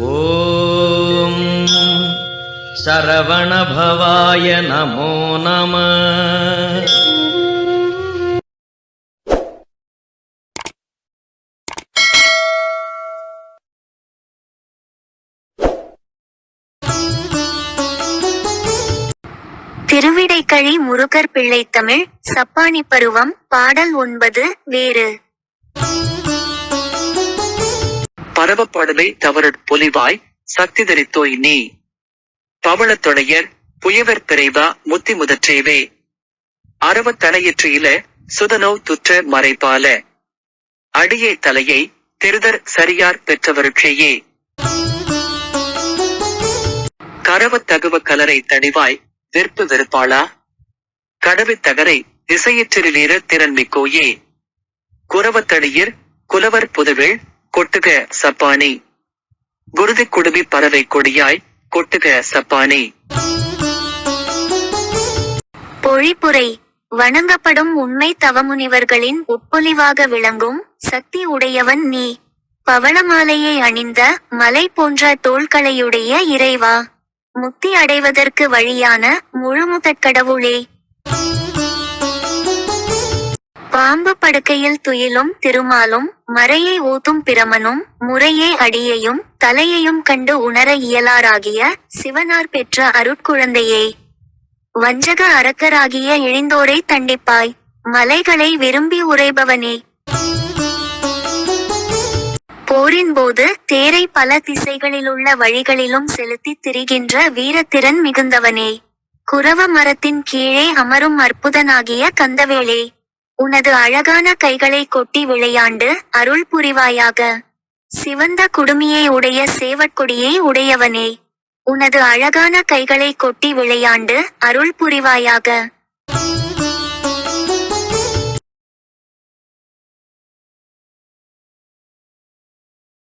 ஓம் சரவணபவாய நமோ நம. திருவிடைக்கழி முருகர் பிள்ளைத்தமிழ் சப்பானி பருவம் பாடல் 9 வேறு. பரவப்படுமை தவறற் பொலிவாய் சக்தி தரித்தோய் நீ பவளத்தொடையர் புயவர் பிறைவா முத்தி முதற்றேவே அரவத்தனையிற்றியில சுதனோ துற்ற மறைபால அடியே தலையை திருதர் சரியார் பெற்றவருட்சேயே கரவத்தகுவ கலரை தணிவாய் வெறுப்பு வெறுப்பாளா கடவித் தகரை திசையிற்றிலீர திறன்மிக்கோயே குரவத்தடியிர் குலவர் புதுவில் கொட்டுக சப்பானி குருதி குடுமி பறவை கொடியாய் கொட்டுக சப்பானி. பொழிப்புரை. வணங்கப்படும் உண்மை தவமுனிவர்களின் உட்பொலிவாக விளங்கும் சக்தி உடையவன் நீ. பவளமாலையை அணிந்த மலை போன்ற தோள்களையுடைய இறைவா, முக்தி அடைவதற்கு வழியான முழுமுதற்கடவுளே, பாம்பு படுக்கையில் துயிலும் திருமாலும் மறையை ஊத்தும் பிரமனும் முறையே அடியையும் தலையையும் கண்டு உணர இயலாராகிய சிவனார் பெற்ற அருட்குழந்தையே, வஞ்சக அரக்கராகிய இழிந்தோரை தண்டிப்பாய், மலைகளை விரும்பி உரைபவனே, போரின் போது தேரை பல திசைகளிலுள்ள வழிகளிலும் செலுத்தி திரிகின்ற வீரத்திறன் மிகுந்தவனே, குரவ மரத்தின் கீழே அமரும் அற்புதனாகிய கந்தவேளே, உனது அழகான கைகளை கொட்டி விளையாண்டு அருள் புரிவாயாக. சிவந்த குடுமியை உடைய சேவற்கொடியை உடையவனே, உனது அழகான கைகளை கொட்டி விளையாண்டு அருள் புரிவாயாக.